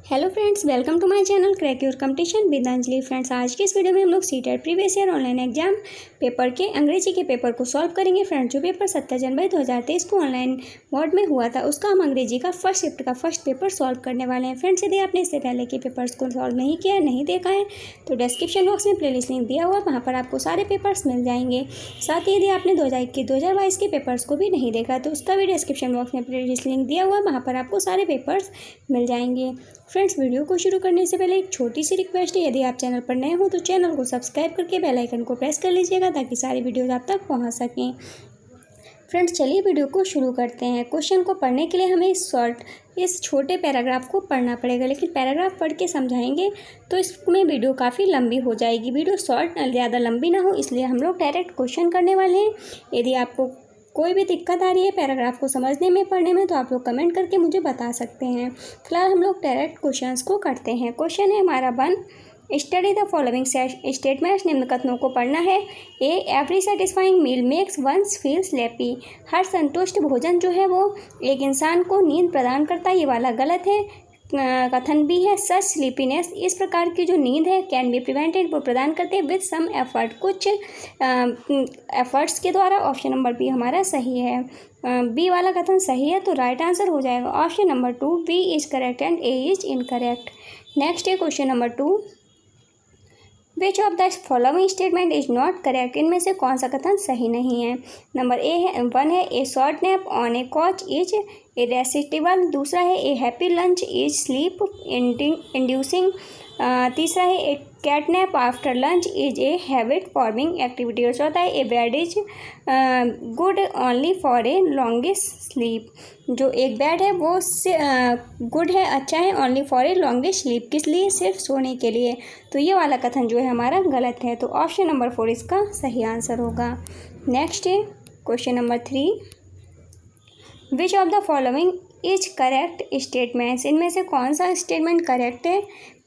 Hello friends, welcome to my channel crack your competition with Anjali. Friends, आज की इस video में हम लोग CTET previous year online exam paper के अंग्रेजी के पेपर को सॉल्व करेंगे। फ्रेंड्स, जो पेपर 17 जनवरी 2023 को ऑनलाइन मोड में हुआ था उसका हम अंग्रेजी का फर्स्ट शिफ्ट का फर्स्ट पेपर सॉल्व करने वाले हैं। फ्रेंड्स, यदि आपने इससे पहले के पेपर्स को सॉल्व नहीं किया, नहीं देखा है, तो डिस्क्रिप्शन बॉक्स में प्लेलिस्ट लिंक दिया हुआ, वहाँ पर आपको सारे पेपर्स मिल जाएंगे। साथ ही यदि आपने 2021 2022 के पेपर्स को भी नहीं देखा तो उसका भी डिस्क्रिप्शन बॉक्स में प्लेलिस्ट लिंक दिया हुआ, वहाँ पर आपको सारे पेपर्स मिल जाएंगे। फ्रेंड्स, वीडियो को शुरू करने से पहले एक छोटी सी रिक्वेस्ट है, यदि आप चैनल पर नए हो तो चैनल को सब्सक्राइब करके बेल आइकन को प्रेस कर लीजिएगा ताकि सारी वीडियोस आप तक पहुंच सकें। फ्रेंड्स, चलिए वीडियो को शुरू करते हैं। क्वेश्चन को पढ़ने के लिए हमें इस छोटे पैराग्राफ को पढ़ना पड़ेगा, लेकिन पैराग्राफ पढ़ के समझाएंगे तो इसमें वीडियो काफ़ी लंबी हो जाएगी। वीडियो ज़्यादा लंबी ना हो इसलिए हम लोग डायरेक्ट क्वेश्चन करने वाले हैं। यदि आपको कोई भी दिक्कत आ रही है पैराग्राफ को समझने में, पढ़ने में, तो आप लोग कमेंट करके मुझे बता सकते हैं। फिलहाल हम लोग डायरेक्ट क्वेश्चंस को करते हैं। क्वेश्चन है हमारा 1, स्टडी द फॉलोइंग स्टेटमेंट्स। निम्न कथनों को पढ़ना है। ए, एवरी सेटिस्फाइंग मील मेक्स वंस फील स्लेपी। हर संतुष्ट भोजन जो है वो एक इंसान को नींद प्रदान करता है, ये वाला गलत है। कथन भी है, सच स्लीपीनेस, इस प्रकार की जो नींद है, कैन बी प्रिवेंटेड, वो प्रदान करते हैं विद सम एफर्ट, कुछ एफर्ट्स के द्वारा। ऑप्शन नंबर बी हमारा सही है। बी वाला कथन सही है, तो राइट आंसर हो जाएगा option number 2, B is correct and A is incorrect. Next है question number 2, which of the following statement is not correct. इनमें से कौन सा कथन सही नहीं है। नंबर 1 है, a short nap on a couch is irresistible. दूसरा है, a happy lunch is sleep inducing. तीसरा है, a catnap after lunch is a habit forming activity. और चौथा है, a bed is good only for a longest sleep. जो एक bed है वो गुड है, अच्छा है, only for a longest sleep, किस लिए, सिर्फ सोने के लिए। तो ये वाला कथन जो है हमारा गलत है, तो ऑप्शन नंबर 4 इसका सही आंसर होगा। नेक्स्ट है question number 3, which of the following is correct statements. इनमें से कौन सा स्टेटमेंट करेक्ट है।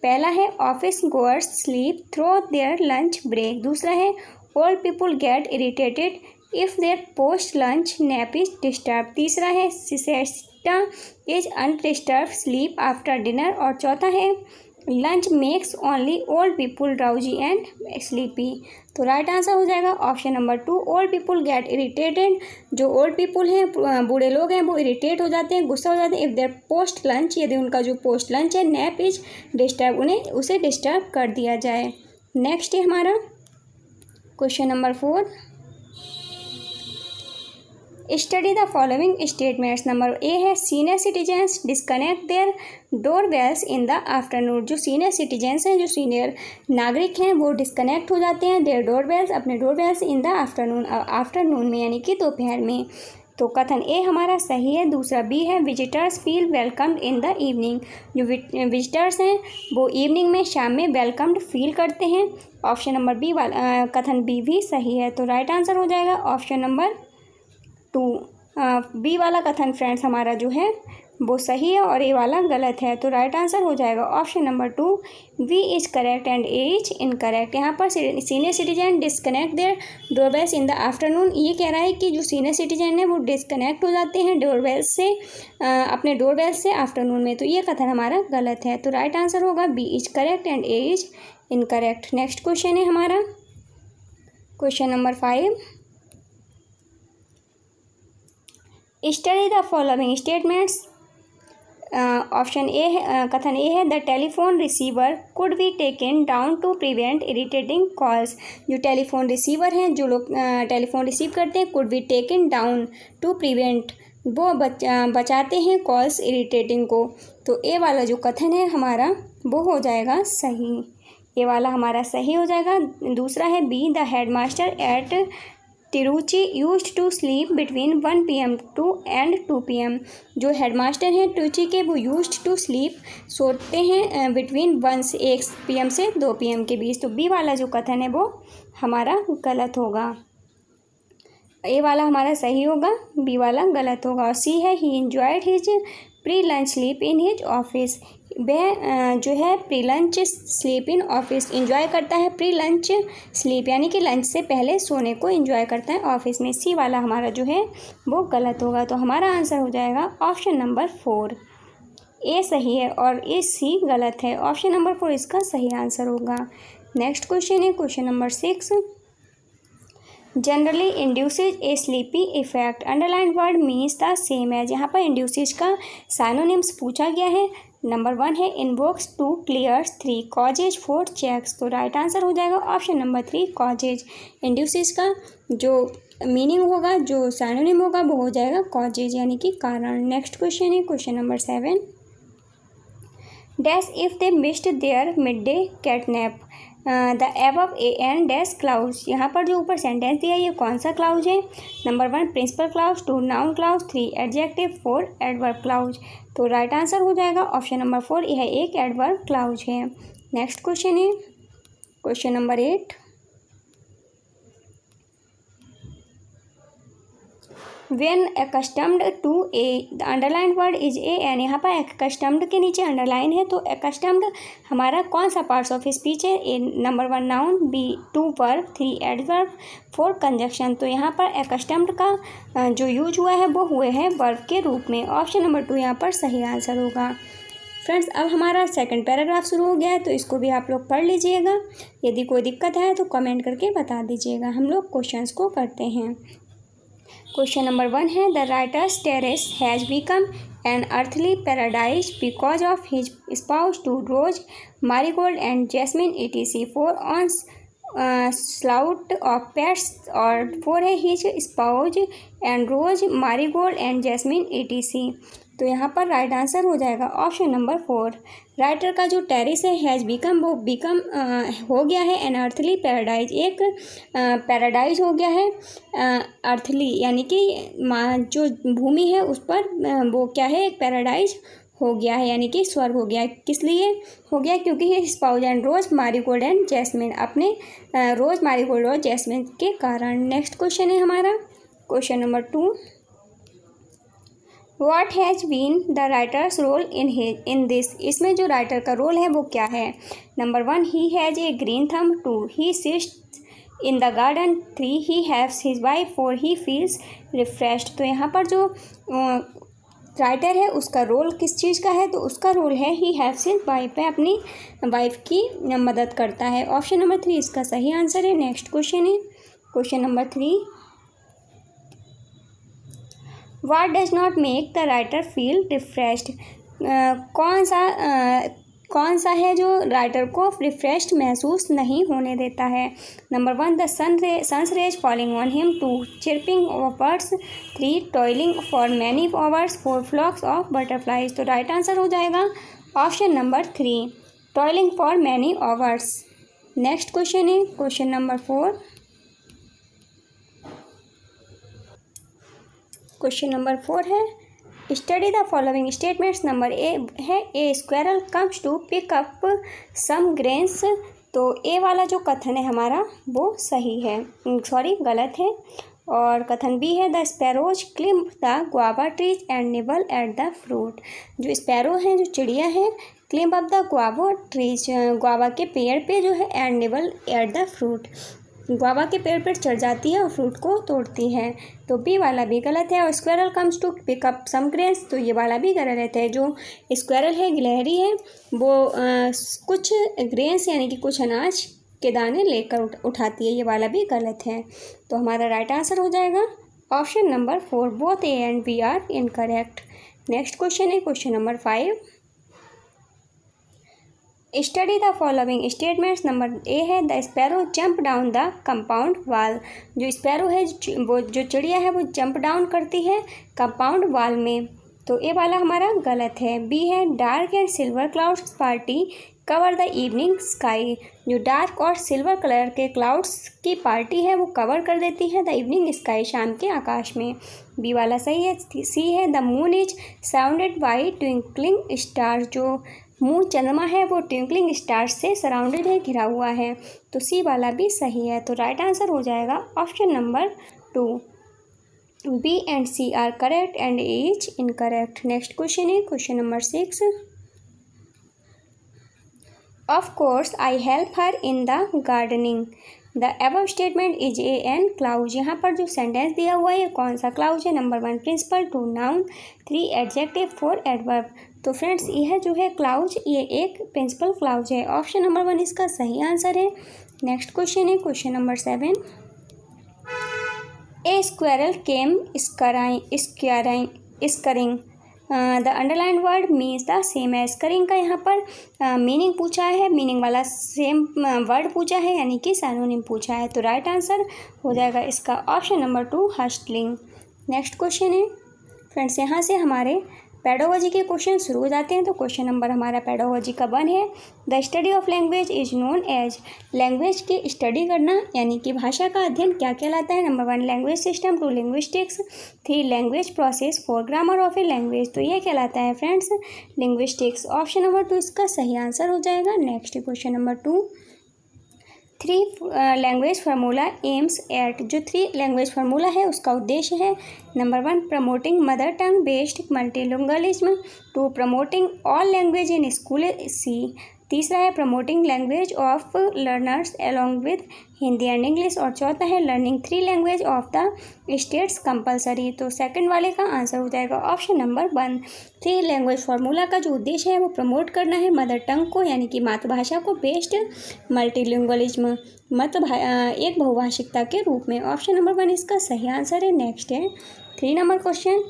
पहला है, office goers sleep through their lunch break. दूसरा है, old people get irritated if their post lunch nap is disturb. तीसरा है, siesta is undisturb sleep after dinner. और चौथा है, lunch makes only old people drowsy and sleepy. तो right answer हो जाएगा option number 2, old people get irritated. जो old people हैं, बूढ़े लोग हैं, वो इरिटेट हो जाते हैं, गुस्सा हो जाते हैं। इफ़ देयर पोस्ट लंच, यदि उनका जो पोस्ट लंच है नैप इज डिस्टर्ब, उसे डिस्टर्ब कर दिया जाए। नेक्स्ट है हमारा question number 4, study the following statements. Number A है, senior citizens disconnect their door bells in the afternoon. जो सीनियर सिटीजन्स हैं, जो सीनियर नागरिक हैं, वो डिस्कनेक्ट हो जाते हैं देयर डोर बेल्स, अपने door bells, in the afternoon, afternoon में यानी कि दोपहर में। तो कथन ए हमारा सही है। दूसरा बी है, visitors feel welcomed in the evening. जो विजिटर्स हैं वो इवनिंग में, शाम में वेलकम्ड फील करते हैं। ऑप्शन नंबर बी वाला कथन बी भी सही है, तो राइट आंसर हो जाएगा ऑप्शन नंबर 2। बी वाला कथन फ्रेंड्स हमारा जो है वो सही है और ए वाला गलत है, तो राइट आंसर हो जाएगा option number 2, B is correct and A is incorrect. यहाँ पर senior citizen disconnect their doorbells in the afternoon, ये कह रहा है कि जो सीनियर सिटीजन है वो डिस्कनेक्ट हो जाते हैं डोरबेल्स से, अपने डोरबेल्स से आफ्टरनून में, तो ये कथन हमारा गलत है, तो राइट आंसर होगा B is correct and A is incorrect. Next question है हमारा question number 5, study the following statements. Option A है, कथन ए है, the telephone receiver could be taken down to prevent irritating calls. जो telephone receiver हैं, जो लोग telephone receive करते हैं, could be taken down to prevent, वो बचाते हैं कॉल्स इरिटेटिंग को। तो ए वाला जो कथन है हमारा वो हो जाएगा सही, ए वाला हमारा सही हो जाएगा। दूसरा है B, the headmaster at Tiruchi used to sleep between 1 PM to and 2 PM। जो हेडमास्टर हैं तिरुचि के, वो यूज्ड टू स्लीप, सोते हैं बिटवीन 1 PM से 2 PM के बीच। तो बी वाला जो कथन है वो हमारा गलत होगा, ए वाला हमारा सही होगा, बी वाला गलत होगा। और सी है, ही enjoyed his pre lunch sleep in his office. वह जो है pre lunch sleep in office enjoy करता है, प्री लंच स्लीप यानी कि लंच से पहले सोने को इंजॉय करता है ऑफिस में। सी वाला हमारा जो है वो गलत होगा, तो हमारा आंसर हो जाएगा ऑप्शन नंबर 4। ए सही है और ए सी गलत है। ऑप्शन नंबर 4 इसका सही आंसर होगा। नेक्स्ट क्वेश्चन है question number 6। Generally induces a sleepy effect underline word means the same as. यहाँ पर इंड्यूसेज का साइनोनिम्स पूछा गया है। नंबर 1 है इन्वोक्स, 2 क्लियर्स, 3 कॉजेज, 4 चेक्स। तो राइट आंसर हो जाएगा ऑप्शन नंबर 3 कॉजेज। इंड्यूसेज का जो मीनिंग होगा, जो साइनोनिम होगा, वो हो जाएगा कॉजेज यानी कि कारण। नेक्स्ट क्वेश्चन है question number 7। Dash if they missed their mid day catnap the above a and dash clause. यहाँ पर जो ऊपर सेंटेंस दिया है ये कौन सा क्लाउज है? Number 1 principal clause, 2 noun clause, 3 adjective, 4 adverb clause. तो राइट आंसर हो जाएगा ऑप्शन नंबर 4, यह एक एडवर्ब क्लाउज है। नेक्स्ट क्वेश्चन है question number 8। When accustomed to a, the underlined word is a n। यहाँ पर accustomed के नीचे अंडरलाइन है, तो accustomed हमारा कौन सा पार्ट्स ऑफ स्पीच है? A number 1 noun, B 2 verb, 3 adverb, 4 conjunction. तो यहाँ पर accustomed का जो यूज हुआ है वो हुए हैं वर्ब के रूप में। ऑप्शन नंबर 2 यहाँ पर सही आंसर होगा। फ्रेंड्स, अब हमारा सेकंड पैराग्राफ शुरू हो गया है, तो इसको भी आप लोग पढ़ लीजिएगा। यदि कोई दिक्कत है तो कमेंट करके बता दीजिएगा। हम लोग क्वेश्चंस को करते हैं। क्वेश्चन नंबर 1 है the writer's terrace has become an earthly paradise because of his spouse to rose, marigold and jasmine etc। 4 onslaught of pests और 4 है his spouse and rose, marigold and jasmine etc। तो यहाँ पर right answer हो जाएगा option number 4। Writer का जो terrace है हैज़ बिकम, वो बिकम हो गया है एन अर्थली पैराडाइज, एक पैराडाइज हो गया है अर्थली यानी कि जो भूमि है उस पर वो क्या है, एक पैराडाइज हो गया है यानी कि स्वर्ग हो गया है। किस लिए हो गया? क्योंकि ये spouse and rose, marigold and jasmine, अपने रोज, मारीगोल्ड और जैस्मिन के कारण। नेक्स्ट क्वेश्चन है हमारा question number 2। What has been the writer's role in this? इसमें जो राइटर का रोल है वो क्या है? Number 1 he has a green thumb, 2 he sits in the garden, 3 he has his wife, 4 he feels refreshed। तो यहाँ पर जो राइटर है उसका रोल किस चीज़ का है? तो उसका रोल है ही हैव्स हिज वाइफ, है अपनी वाइफ की मदद करता है। ऑप्शन नंबर 3 इसका सही आंसर है। नेक्स्ट क्वेश्चन है question number 3। What does not make the writer feel refreshed? कौन सा है जो राइटर को रिफ्रेश्ड महसूस नहीं होने देता है? Number 1 the sun's rays falling on him, 2 chirping of birds, 3 toiling for many hours, 4 flocks of butterflies. तो राइट आंसर हो जाएगा option number 3 toiling for many hours. Next question है क्वेश्चन नंबर 4। क्वेश्चन नंबर 4 है study the following statements. Number A है a squirrel comes to pick up some grains. तो A वाला जो कथन है हमारा वो सही है, गलत है। और कथन बी है the sparrows climb the guava trees and nibble at the fruit. जो स्पैरो हैं, जो चिड़िया है, climb up the guava trees, guava के पेड़ पे जो है, and nibble at the fruit, guava के पेड़ पर चढ़ जाती है और फ्रूट को तोड़ती है। तो बी वाला भी गलत है। और squirrel comes to pick up some grains, तो ये वाला भी गलत है। जो स्क्वेरल है, गिलहरी है, वो कुछ ग्रेन्स यानी कि कुछ अनाज के दाने लेकर उठाती है, ये वाला भी गलत है। तो हमारा राइट आंसर हो जाएगा option number 4। Both A and B are incorrect. Next question है question number 5। Study the following statements. Number A है the sparrow jump down the compound wall. जो स्पैरो है, वो जो चिड़िया है, वो जंप डाउन करती है कंपाउंड वाल में। तो ए वाला हमारा गलत है। बी है dark and silver clouds party cover the evening sky. जो डार्क और सिल्वर कलर के क्लाउड्स की पार्टी है वो कवर कर देती है द इवनिंग स्काई, शाम के आकाश में। बी वाला सही है। सी है the moon is surrounded by twinkling star. जो मून चंद्रमा है वो ट्विंकलिंग स्टार से सराउंडेड है, घिरा हुआ है। तो सी वाला भी सही है। तो राइट आंसर हो जाएगा option number 2। B and C are correct and A is incorrect. Next question है question number 6। Of course I help her in the gardening. The above statement is a an clause. यहाँ पर जो sentence दिया हुआ है ये कौन सा क्लाउज है? Number 1 principal, 2 noun, 3 adjective, 4 adverb. तो फ्रेंड्स यह जो है क्लाउज, ये एक प्रिंसिपल क्लाउज है। ऑप्शन नंबर 1 इसका सही आंसर है। नेक्स्ट क्वेश्चन है question number 7। A squirrel came scurrying the underline word means the same है। स्करिंग का यहाँ पर मीनिंग पूछा है, मीनिंग वाला सेम वर्ड पूछा है, यानी कि सैनोनिम पूछा है। तो राइट आंसर हो जाएगा इसका ऑप्शन नंबर 2 हस्टलिंग। नेक्स्ट क्वेश्चन है फ्रेंड्स, यहाँ से हमारे पेडागोजी के क्वेश्चन शुरू हो जाते हैं। तो क्वेश्चन नंबर हमारा पेडागोजी का 1 है। The study of language is known as. Language की स्टडी करना यानी कि भाषा का अध्ययन क्या कहलाता है? Number 1 language system, 2 linguistics, 3 language process, 4 grammar of a language. तो ये कहलाता है फ्रेंड्स लिंग्विस्टिक्स। ऑप्शन नंबर 2 इसका सही आंसर हो जाएगा। Next question number 2। 3 language formula aims at. जो 3 लैंग्वेज फार्मूला है उसका उद्देश्य है number 1 promoting mother tongue based multilingualism, 2 promoting all language in school, C तीसरा है promoting language of learners along with Hindi and English, और चौथा है learning 3 language of the states compulsory. तो सेकंड वाले का आंसर हो जाएगा ऑप्शन नंबर 1। 3 लैंग्वेज फार्मूला का जो उद्देश्य है वो प्रमोट करना है मदर टंग को यानी कि मातृभाषा को, बेस्ड मल्टीलिंगुअलिज्म एक बहुभाषिकता के रूप में। ऑप्शन नंबर 1 इसका सही आंसर है। नेक्स्ट है 3 नंबर क्वेश्चन।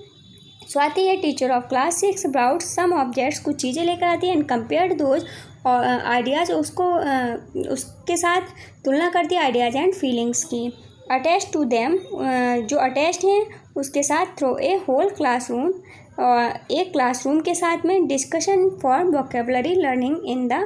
स्वाति है teacher of class 6 brought some objects, कुछ चीज़ें लेकर आती है एंड कंपेयर दोज आइडियाज़, उसके साथ तुलना करती है आइडियाज़ एंड फीलिंग्स की। अटैच टू देम, जो अटैच्ड हैं उसके साथ थ्रो ए होल क्लासरूम, एक क्लासरूम के साथ में discussion for vocabulary learning in the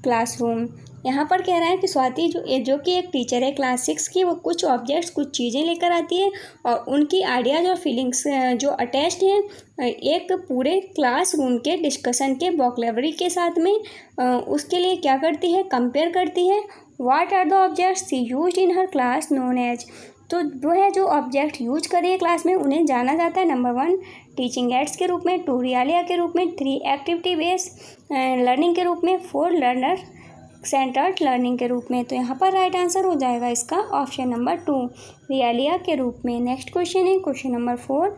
classroom. यहाँ पर कह रहा है कि स्वाति जो कि एक टीचर है क्लास 6 की, वो कुछ ऑब्जेक्ट्स कुछ चीज़ें लेकर आती है और उनकी आइडियाज़ और फीलिंग्स जो अटैच्ड हैं एक पूरे क्लासरूम के डिस्कशन के वोकेबलरी के साथ में उसके लिए क्या करती है, कंपेयर करती है। What are the objects she used in her class known as. तो वो है जो ऑब्जेक्ट यूज कर रही है क्लास में उन्हें जाना जाता है नंबर 1 टीचिंग एड्स के रूप में, 2 रियालिया के रूप में, 3 एक्टिविटी बेस्ड लर्निंग के रूप में, 4 लर्नर सेंटर्ड लर्निंग के रूप में। तो यहाँ पर राइट आंसर हो जाएगा इसका ऑप्शन नंबर 2 रियालिया के रूप में। नेक्स्ट क्वेश्चन है question number 4।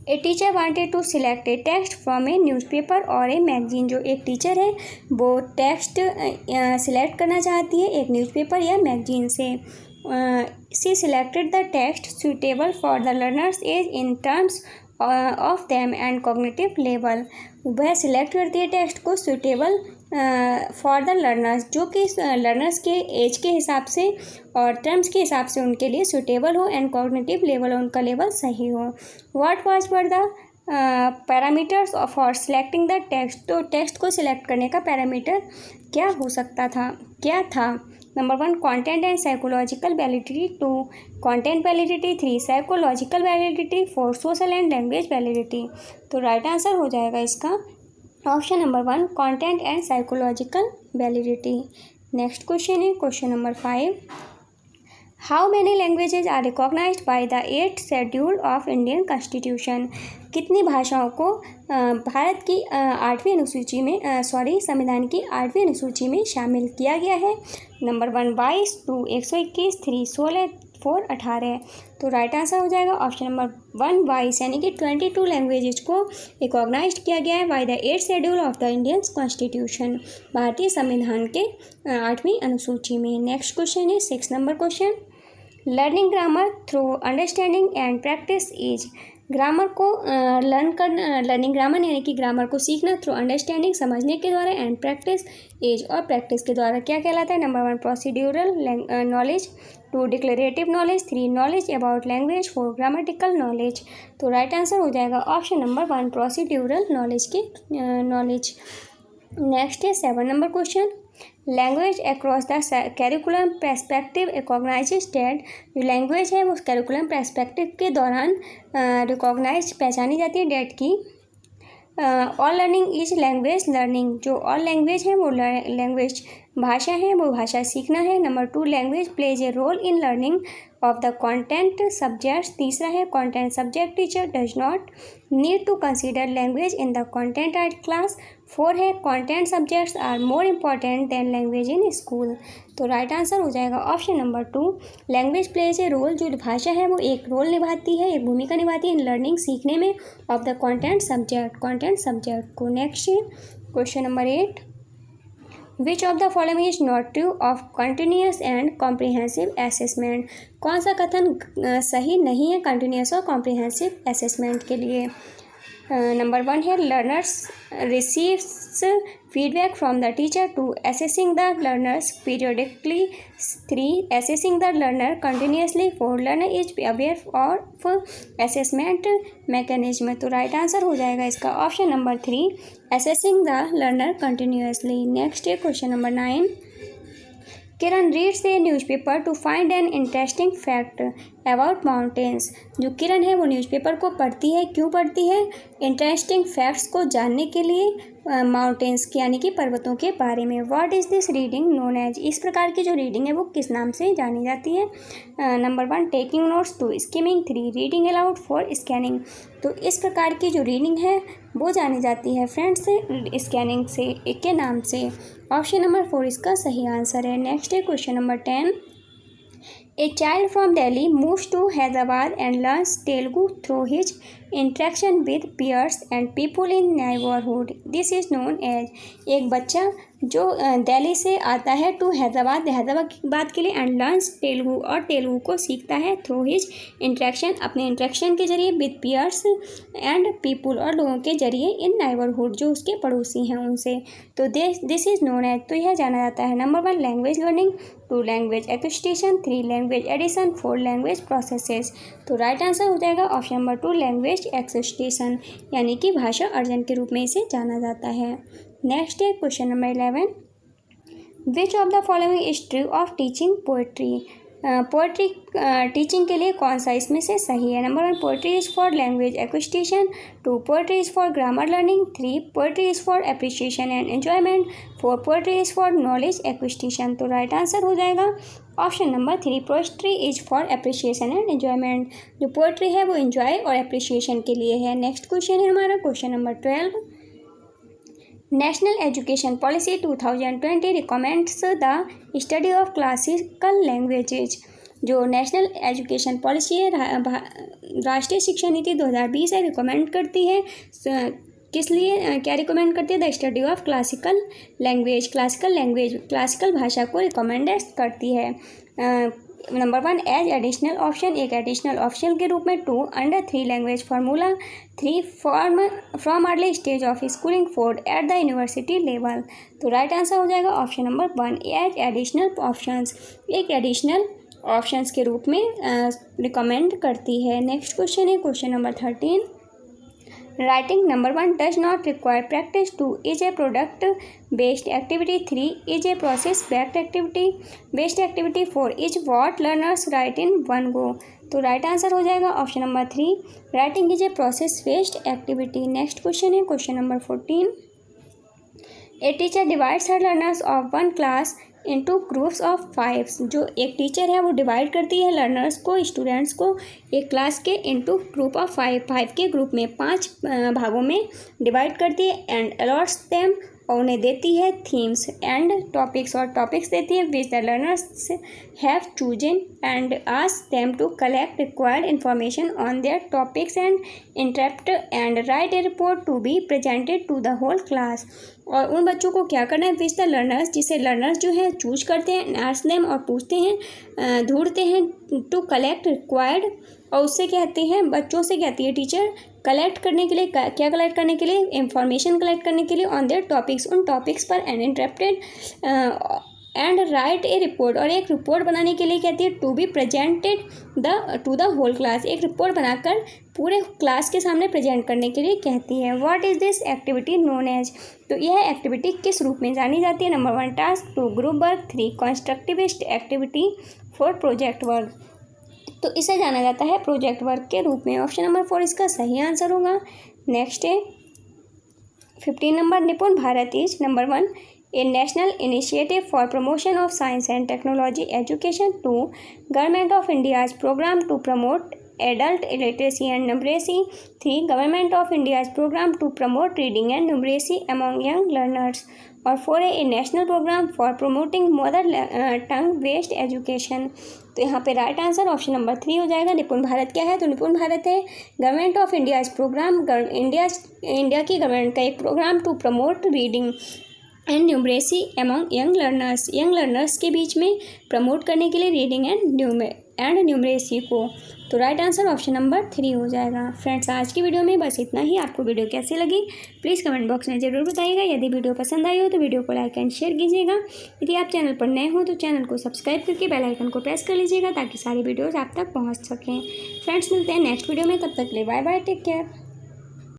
A teacher wanted to select a text from a newspaper और ए मैगजीन। जो एक टीचर है वो टेक्स्ट सिलेक्ट करना चाहती है एक न्यूज़पेपर या मैगजीन से। She selected the text suitable for the learners age in terms of them and cognitive level. वह सिलेक्ट करती है टेक्स्ट को सुटेबल फॉर द लर्नर्स, जो कि लर्नर्स के एज के हिसाब से और टर्म्स के हिसाब से उनके लिए सुटेबल हो एंड कॉग्निटिव लेवल उनका लेवल सही हो। What was were the parameters for selecting the text. तो टेक्स्ट को सिलेक्ट करने का पैरामीटर क्या हो सकता था, क्या था? Number 1 content and psychological validity, 2 content validity, 3 psychological validity, 4 social and language validity. तो राइट आंसर हो जाएगा इसका option number 1 content and psychological validity. Next question है question number 5। How many languages are recognised by the 8th schedule of Indian constitution. कितनी भाषाओं को भारत की 8वीं अनुसूची में संविधान की 8वीं अनुसूची में शामिल किया गया है? नंबर 1 22, 2 121, 3 16, 4 18। तो राइट आंसर हो जाएगा ऑप्शन नंबर 1 22, यानी कि 22 लैंग्वेजेज को रिकॉग्नाइज्ड किया गया है bye the 8th schedule of the Indian constitution, भारतीय संविधान के 8वीं अनुसूची में। नेक्स्ट क्वेश्चन है 6 number question. Learning grammar through understanding and practice is. Grammar को लर्निंग ग्रामर यानी कि ग्रामर को सीखना थ्रू अंडरस्टैंडिंग समझने के द्वारा एंड प्रैक्टिस एज और प्रैक्टिस के द्वारा क्या कहलाता है? Number 1 procedural knowledge, 2 declarative knowledge, 3 knowledge about language, 4 grammatical knowledge. तो राइट आंसर हो जाएगा ऑप्शन नंबर 1 प्रोसीड्यूरल नॉलेज के नॉलेज। नेक्स्ट है 7 number question. Language across the curriculum perspective recognises that. जो लैंग्वेज है वो कैरिकुलम पर्सपेक्टिव के दौरान रिकॉग्नाइज पहचानी जाती है डेट की। All learning is language learning. जो ऑल लैंग्वेज है वो लैंग्वेज भाषा है, वो भाषा सीखना है। Number 2 language plays a role in learning of the content subjects. तीसरा है content subject teacher does not need to consider language in the content at class. 4 है content subjects are more important than language in school. तो right answer हो जाएगा option number 2, language plays a role. जो भाषा है वो एक role निभाती है, एक भूमिका निभाती है इन लर्निंग, सीखने में ऑफ द कंटेंट सब्जेक्ट को। Next question number 8, which of the following is not true of continuous and comprehensive assessment. कौन सा कथन सही नहीं है कंटिन्यूस और कॉम्प्रिहेंसिव असेसमेंट के लिए। नंबर 1 है learners receives feedback from the teacher to assessing the learners periodically. 3 assessing the learner continuously. 4 learner is aware of assessment mechanism. तो राइट आंसर हो जाएगा इसका option number 3, assessing the learner continuously. Next है question number 9, Kiran reads a newspaper to find an interesting fact about mountains. जो किरण है वो newspaper को पढ़ती है, क्यों पढ़ती है, इंटरेस्टिंग फैक्ट्स को जानने के लिए माउंटेन्स यानी कि पर्वतों के बारे में। What is this reading known as. इस प्रकार की जो रीडिंग है वो किस नाम से जानी जाती है। Number 1 taking notes, 2 skimming, 3 reading allowed, 4 scanning. तो इस प्रकार की जो रीडिंग है वो जानी जाती है फ्रेंड्स स्कैनिंग से के नाम से। ऑप्शन नंबर 4 इसका सही आंसर है। नेक्स्ट है question number 10, A child from Delhi moves to Hyderabad and learns Telugu through his interaction with peers and people in neighborhood. This is known as। एक बच्चा जो दिल्ली से आता है टू हैदराबाद के लिए एंड लर्न्स तेलुगु और तेलुगु को सीखता है थ्रू हिज इंट्रैक्शन, अपने इंट्रैक्शन के जरिए विद पियर्स एंड पीपुल और लोगों के जरिए इन नाइबरहुड जो उसके पड़ोसी हैं उनसे। तो दिस इज़ नोन एज। तो यह जाना जाता है number 1 language learning, 2 language acquisition, 3 language addition, 4 language processes. तो राइट आंसर हो जाएगा ऑप्शन नंबर 2 लैंग्वेज एक्विजिशन यानी कि भाषा अर्जन के रूप में इसे जाना जाता है। नेक्स्ट है question number 11, which of the following is true of teaching poetry. Poetry teaching के लिए कौन सा इसमें से सही है। Number 1 poetry is for language acquisition, 2 poetry is for grammar learning, 3 poetry is for appreciation and enjoyment, 4 poetry is for knowledge acquisition. तो right answer हो जाएगा option number 3 poetry is for appreciation and enjoyment. जो poetry है वो enjoy और appreciation के लिए है। नेक्स्ट क्वेश्चन है हमारा question number 12, national education policy 2020 recommends the study of classical languages. जो नेशनल एजुकेशन पॉलिसी है राष्ट्रीय शिक्षा नीति 2020 है, रिकमेंड करती है किस लिए, क्या रिकमेंड करती है, द स्टडी ऑफ क्लासिकल भाषा को रिकमेंड करती है। नंबर 1 एज एडिशनल ऑप्शन, एक एडिशनल ऑप्शन के रूप में, 2 under 3 language formula, 3 from early stage of schooling, 4 at the university level. तो राइट आंसर हो जाएगा option number 1 as additional options, एक एडिशनल ऑप्शंस के रूप में रिकमेंड करती है। नेक्स्ट क्वेश्चन है question number 13, writing number 1 does not require practice, 2 is a product based activity, 3 is a process based activity, 4 is what learners write in one go. तो right answer हो जाएगा option number 3 writing is a process based activity. Next question है question number 14, a teacher divides her learners of one class into groups of 5। जो एक teacher है वो divide करती है लर्नर्स को, स्टूडेंट्स को एक क्लास के इंटू ग्रुप ऑफ 5 के ग्रुप में 5 भागों में डिवाइड करती है एंड अलॉट्स देम और उन्हें देती है थीम्स एंड टॉपिक्स और टॉपिक्स देती है which the learners have chosen and ask them to collect required information on their topics and interpret and write a report to be presented to the whole class. और उन बच्चों को क्या करना है, विच द लर्नर्स, जिसे learners जो है चूज करते हैं, आस्क देम और पूछते हैं, ढूंढते हैं, टू कलेक्ट रिक्वायर्ड और उससे कहते हैं, बच्चों से कहती है टीचर कलेक्ट करने के लिए, क्या कलेक्ट करने के लिए, इंफॉर्मेशन कलेक्ट करने के लिए ऑन देयर टॉपिक्स, उन टॉपिक्स पर and interpreted and write a report और एक रिपोर्ट बनाने के लिए कहती है to be presented to the whole class, एक रिपोर्ट बनाकर पूरे क्लास के सामने प्रेजेंट करने के लिए कहती है। What is this activity known as. तो यह एक्टिविटी किस रूप में जानी जाती है। Number 1 task, 2 group work, 3 constructivist activity, 4 project work. तो इसे जाना जाता है प्रोजेक्ट वर्क के रूप में। ऑप्शन नंबर 4 इसका सही आंसर होगा। नेक्स्ट है 15 नंबर, निपुण Bharat is number 1 a national initiative for promotion of science and technology education. 2. Government of India's program to promote adult literacy and numeracy. 3. Government of India's program to promote reading and numeracy among young learners. और 4 है a national programme for promoting mother tongue based education. तो यहाँ पे right answer option number 3 हो जाएगा। निपुण भारत क्या है? तो निपुण भारत है government of India programme, India की गवर्नमेंट का एक programme to promote reading and numeracy among young learners के बीच में प्रमोट करने के लिए रीडिंग एंड न्यूमरेसी को। तो राइट आंसर ऑप्शन नंबर 3 हो जाएगा। फ्रेंड्स, आज की वीडियो में बस इतना ही। आपको वीडियो कैसी लगी प्लीज़ कमेंट बॉक्स में ज़रूर बताइएगा। यदि वीडियो पसंद आई हो तो वीडियो को लाइक एंड शेयर कीजिएगा। यदि आप चैनल पर नए हो तो चैनल को सब्सक्राइब करके बेल आइकन को प्रेस कर लीजिएगा ताकि सारी वीडियोज़ आप तक पहुँच सकें। फ्रेंड्स, मिलते हैं नेक्स्ट वीडियो में, तब तक के लिए बाय बाय, टेक केयर।